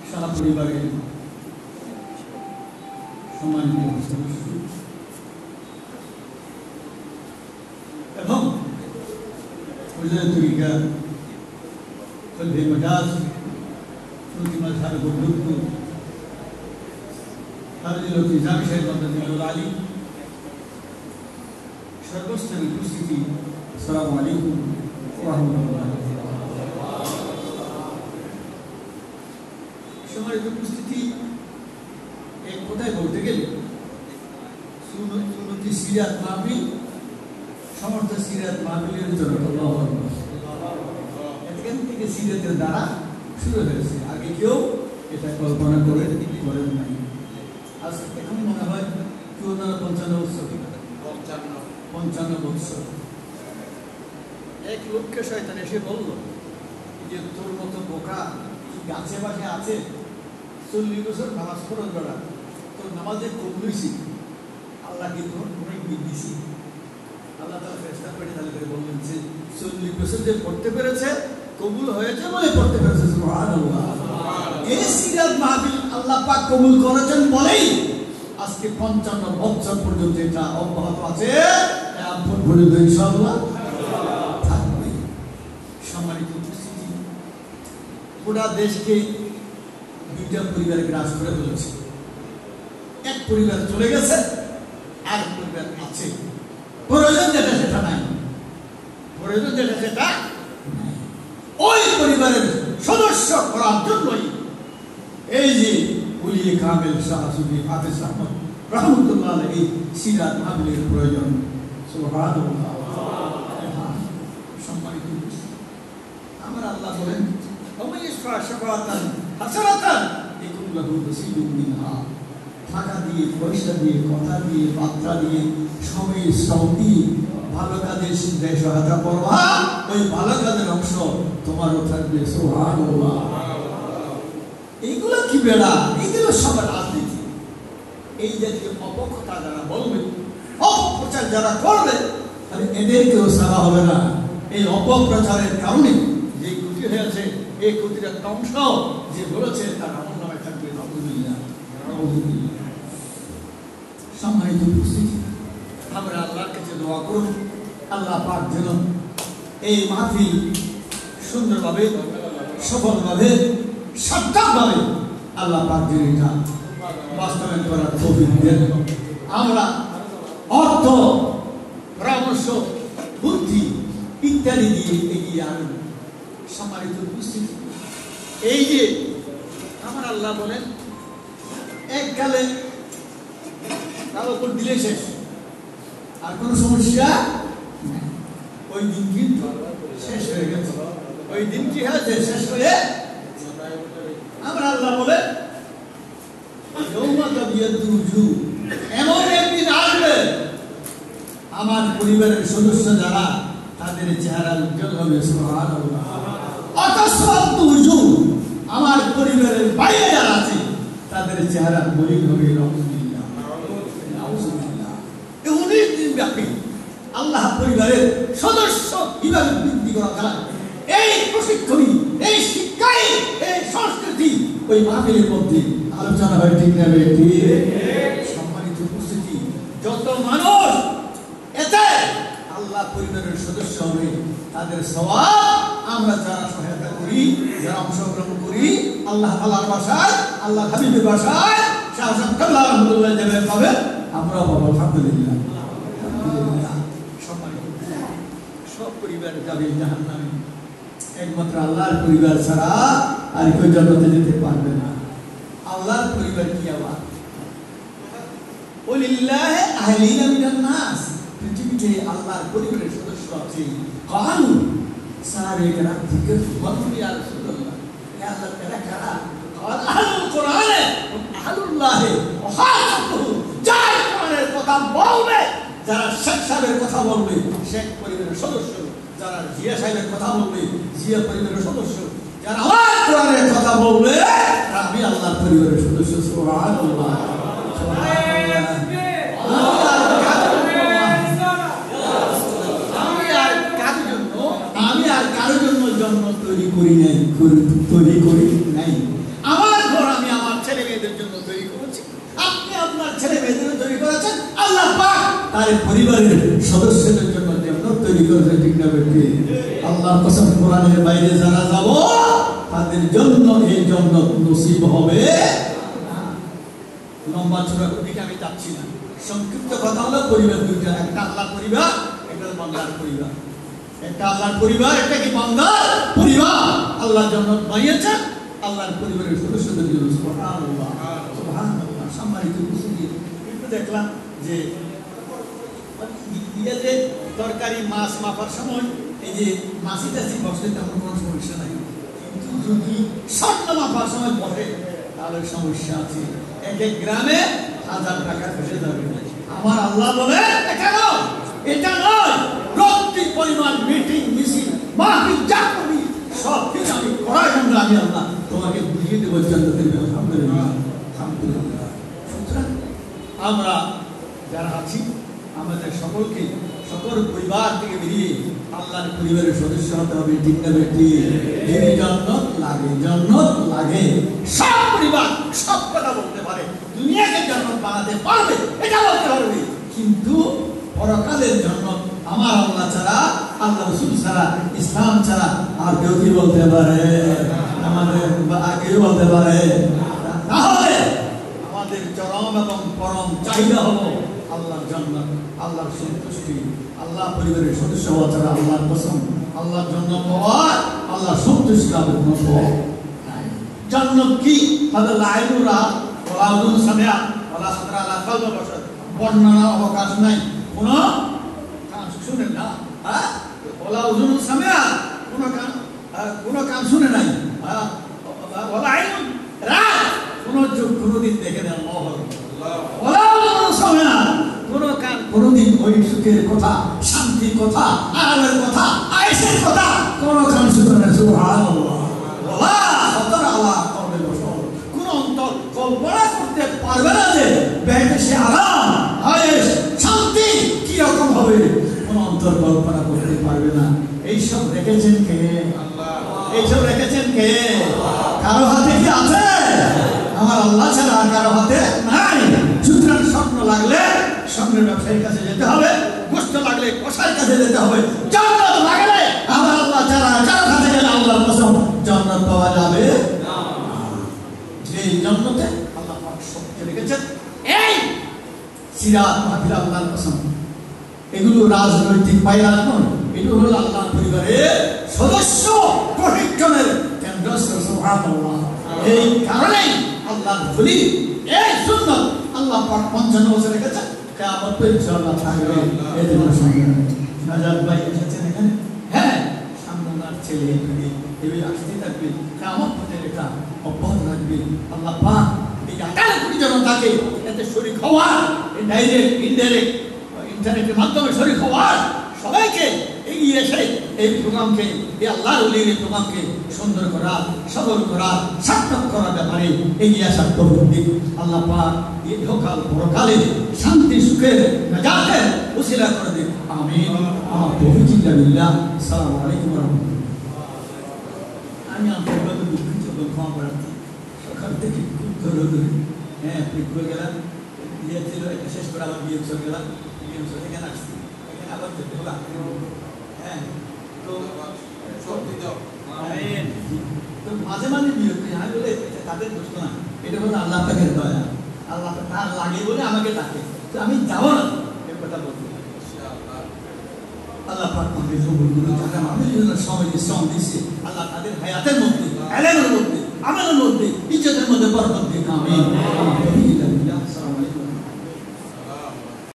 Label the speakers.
Speaker 1: সারা পরিবারের সম্মানিত সদস্য এবং তরিকা কলবে মজাজ সুন্নি মাযহাব বুজুর্গ হাজির ইজাম সাহেব মদদুল আলী সর্বস্তরের উপস্থিতি, আসসালামু আলাইকুম ওয়া রাহমাতুল্লাহ। সম্মানিত উপস্থিতি, এক কথায় বলতে গেলে সুন্নতি সিরাত মাহফিল সমস্ত সিরাত মাহফিলের জন্য এখান থেকে সিরাতের দ্বারা শুরু হয়েছে। আগে কেউ এটা কল্পনা করেন নাই। আজকে এখন মনে হয় 55 বছর এক লোককে শয়তান এসে বলল যে তোর মতো বোকা গাছে বাসে আছে 40 বছর নামাজ ফরজ করা, তোর নামাজে কবুল হয়েছি, আল্লাহ কি তোর অনেক দিছি। আল্লাহ তাআলা ফেরেশতা করে তাহলে বললেন যে 40 বছর যে পড়তে পেরেছে কবুল হয়েছে বলে পড়তে পেরেছে। সুবহানাল্লাহ। এই সিরাত মাহফিল আল্লাহ পাক কবুল করেছেন বলেই আজকে 55 বছর পর্যন্ত এটা অব্যাহত আছে, এখন পর্যন্ত ইনশাআল্লাহ থাকবে। সম্মানিত উপস্থিতি, পুরা দেশকে দুইটা পরিবার গ্রাস করে ফেলেছে। এক পরিবার চলে গেছে, আর পরিবার আছে। প্রয়োজন যেটা সেটা নাই, প্রয়োজন যেটা সেটা ওই পরিবারের সদস্য করার জন্যই এই যে উলিয়ে কামেল শাহ সুফি হাফেজ আহমদ রহমতুল্লাহ আলাইহি সিরাত মাহফিলের প্রয়োজন। সুবহানাল্লাহ। সম্মানিত উপস্থিতি, আমার আল্লাহ বলেন টাকা দিয়ে, পয়সা দিয়ে, কথা দিয়ে, বার্তা দিয়ে, সময় শ্রম দিয়ে ভালো কাজের সিদ্ধায় সহায়তা করবা, ওই ভালো কাজের অংশ তোমারও থাকবে। সুবহানাল্লাহ। এইগুলো কি বেড়া, এইগুলো সব রাজনীতি। এই জাতীয় অপকথা যারা বলবে, অপপ্রচার যারা করবে, তাহলে এদেরকেও সারা হবে না। এই অপপ্রচারের কারণে যে ক্ষতি হয়েছে, এই ক্ষতির একটা অংশ যে বলেছে তার আমার নামে থাকবে। সম্মানিত উপস্থিতি, আমরা আল্লাহর কাছে দোয়া করুন, আল্লাহ পাক যেন এই মাহফিল সুন্দরভাবে, সফলভাবে, সার্থকভাবে আল্লাহ পাক যেন এটা বাস্তবায়ন করার তৌফিক দেন। আমরা অর্থ, পরামর্শ, বুদ্ধি ইত্যাদি দিয়ে এগিয়ে আনুন। সম্মানিত উপস্থিতি, এই যে আমার আল্লাহ বলেন এককালে তার উপর দিলে শেষ, আর কোনো সমস্যা ওই দিন কিন্তু শেষ হয়ে গেছে। ওই দিন কি হয়েছে? শেষ হয়ে আমরা আল্লাহ বলে এমন একদিন আসবে আমার পরিবারের সদস্য যারা, তাদের চেহারা উজ্জ্বল হবে। সুবহানাল্লাহ। আমার পরিবারের বাইরে যারা আছে তাদের চেহারা মলিন হবে। অনেক দিন ব্যাপী আল্লাহ পরিবারের সদস্য কিভাবে বৃদ্ধি করা যায়, এই প্রশিক্ষণই, এই শিক্ষাই, এই সংস্কৃতি ওই মাহফিলের মধ্যে আলোচনা হয়। ঠিক না? সম্মানিত উপস্থিতি, যত মানুষ এতে আল্লাহ পরিবারের সদস্য হবে, তাদের সওয়াব আমরা যারা সহায়তা করি, যারা অংশগ্রহণ করি, আল্লাহ তাআলার ভাষায়, আল্লাহ হাবিবের ভাষায় শাহ সাহেব কাল্লা রহমতুল্লাহ যাবে পাবে, আমরা পাবো। আলহামদুলিল্লাহ। সম্মানিত সব পরিবার যাবে জাহান্নামে, একমাত্র আল্লাহর পরিবার ছাড়া আর কেউ জান্নাতে যেতে পারবে না। আল্লাহর পরিবার কি আবার? ওয়ালিল্লাহি আহলিনা মিনান নাস, পৃথিবীতে আল্লাহর পরিবারের সদস্য আছে। কালু সারে গ্রাম থেকে বলতে ইয়া রাসূলুল্লাহ, ইয়া আল্লাহ তাআলা কারা? قال اهل القران اهل الله وخاصته। যারা কোরআনের কথা বলবে, যারা শেখ সাহেবের কথা বলবে, শেখ পরিবারের সদস্য, যারা জিয়া সাহেবের কথা বলবে, জিয়া পরিবারের সদস্য, যারা আমার কোরআনের কথা বলবে, আমি আল্লাহর পরিবারের সদস্য। সুবহানাল্লাহ। আমি আর কারোর জন্য জন্ম তৈরি করি নাই, আমার ঘর মেয়েদের জন্য তৈরি করেছি, আপনি আপনার ছেলে মেয়েদের তৈরি করেছেন, আল্লাহ পাক তার পরিবারের সদস্যদের জন্য তৈরি করেছেন। ঠিক না বেটি? আল্লাহর কসম, কোরআনের বাইরে যারা যাব তাদের জন্য এই জান্নাত নসিব হবে না। লম্বা চূড়া দিকে আমি যাচ্ছি না, সংক্ষিপ্ত কথা হলো পরিবার দুইটা, একটা আল্লাহর পরিবার, একটা বান্দার পরিবার। একটা আল্লাহর পরিবার, একটা কি বান্দার পরিবার। আল্লাহর জান্নাত বানিয়েছেন আল্লাহর পরিবারের সদস্যদের জন্য। সুবহানাল্লাহ, সুবহানাল্লাহ। সম্মানিত উপস্থিতি, একটু দেখলাম যে তরকারি মাছ মাপার সময় এই যে মাছি টাছি বসলে তেমন কোনো সমস্যা নাই, কিন্তু যদি স্বর্ণ মাপার সময় বসে তাহলে সমস্যা আছে। এক এক গ্রামে 1000 টাকা ফেসে যাবে। আমার আল্লাহ বলে এটা নয়, এটা নয়, প্রতি পরিমাণ মিটিং মিছিল মাহফিল যা করবি সব কিছু আমি করার জন্য আমি আল্লাহ তোমাকে বুঝিয়ে দেবো জান্নাতের। আলহামদুলিল্লাহ, আলহামদুলিল্লাহ। সুতরাং আমরা যারা আছি আমাদের সকলকে সকল পরিবার থেকে বেরিয়ে আল্লাহর পরিবারের সদস্য হতে হবে। ঠিক না বেটি? যদি জান্নাত লাগে, জান্নাত লাগে, সব পরিবার সব কথা বলতে পারে, দুনিয়াকে জান্নাত বানাতে পারবে এটা বলতে পারবে, কিন্তু পরকালের জান্নাত আমার আল্লাহ ছাড়া, আল্লাহ রাসূল ছাড়া, ইসলাম ছাড়া আর কেউ কি বলতে পারে? আমাদের কেউ বলতে পারে? তাহলে আমাদের চরম এবং পরম চাহিদা হলো আল্লাহর জান্নাত, আল্লাহর সন্তুষ্টি, আল্লাহ পরিবারের সদস্য হওয়া ছাড়া আল্লাহর কসম আল্লাহর জান্নাত পাওয়া, আল্লাহর সন্তুষ্টি লাভের কোনো পথ নাই। জান্নাত কি? হযরত আয়েশা ওয়া উযুন সামিয়া ওয়া সাদরা আলা কলব বশর, বর্ণনার অবকাশ নাই, কোন কান শুনেন না। ওয়া উযুন সামিয়া, কোন কান শুনে নাই। ওয়া আইনুন রাত, কোন চোখ কোনদিন দেখে না। কোনদিন ওই সুখের কথা, শান্তির কথা, আরামের কথা, আয়েশের কথা কোন কান শুনে না। সুবহানাল্লাহ। কোন অন্তর কল্পনা করতে পারবে না যে বেহেশতে আরাম, আয়েশ, শান্তি কি রকম হবে, কোন অন্তর কল্পনা করতে পারবে না। এইসব রেখেছেন কে? আল্লাহ। এইসব রেখেছেন কে? কারো হাতে কি আছে? আমার আল্লাহ ছাড়া আর কারো হাতে নাই। সুতরাং স্বপ্ন লাগলে স্বপ্নের ব্যবসায়ীর কাছে যেতে হবে, গোস্ত লাগলে কসাইয়ের কাছে যেতে হবে। জান্নাত লাগলে আমার আল্লাহ ছাড়া কারো কাছে গেলে আল্লাহর কসম জান্নাত পাওয়া যাবে না। যে জান্নাতে আল্লাহ পাক শক্তি রেখেছেন, এই সিরাত মাহফিল আল্লাহর কসম, এগুলো রাজনৈতিক পায়রা নয়, এগুলো হলো আল্লাহর পরিবারের সদস্য প্রশিক্ষণের কেন্দ্র। সুবহানাল্লাহ। এই কারণেই আল্লাহর ওলি এই সুন্নাত আল্লাহ পাক 55 বছর রেখেছেন, কিয়ামত পর্যন্ত ইনশাআল্লাহ থাকবে। এই জন্য নাজাত ভাই এসেছেন এখানে, হ্যাঁ, সামনে ওনার ছেলে মেয়ে এভাবে আসতে থাকবে, কিয়ামত পর্যন্ত এটা অব্যাহত থাকবে। আল্লাহ পাক এই আকাল কোটি জন থাকে এতে শরীক হওয়ার, ডাইরেক্ট ইনডাইরেক্ট ইন্টারনেটের মাধ্যমে শরীক হওয়ার, সবাইকে এগিয়ে এসে এই প্রোগ্রামকে, এই আল্লাহর ওলির এই প্রোগ্রামকে সুন্দর করা, সবল করা, সার্থক করার ব্যাপারে এগিয়ে আসার তৌফিক আল্লাহ পাক ইহকাল পরকালে শান্তি সুখের নাজাতের ওসিলা করে দিন। আমিন। আমার তৌফিক বিল্লাহ। আসসালামু আলাইকুম ওয়া রাহমাতুল্লাহ। আমি আন্তরিকভাবে দুঃখিত এবং ক্ষমা প্রার্থী। সকাল থেকে খুব ধরে করে গেলাম, ইয়ে ছিল এটা শেষ করে আবার বিয়ে চলে গেলাম, বিয়ে চলে এখানে আসছি, এখানে আবার যেতে হলো। হ্যাঁ, তো মাঝে মাঝে বিরক্ত হয়, বলে তাদের দোষ না, এটা হলো আল্লাহ পাকের দয়া। আল্লাহ তার লাগে বলে আমাকে ডাকে, তো আমি যাবো না এর কথা বলতে। আল্লাহ পাক আমাদের কবুল করুন। যারা আমাদের জন্য সময় শ্রম দিচ্ছে, আল্লাহ তাদের হায়াতের মধ্যে, এলেমের মধ্যে, আমলের মধ্যে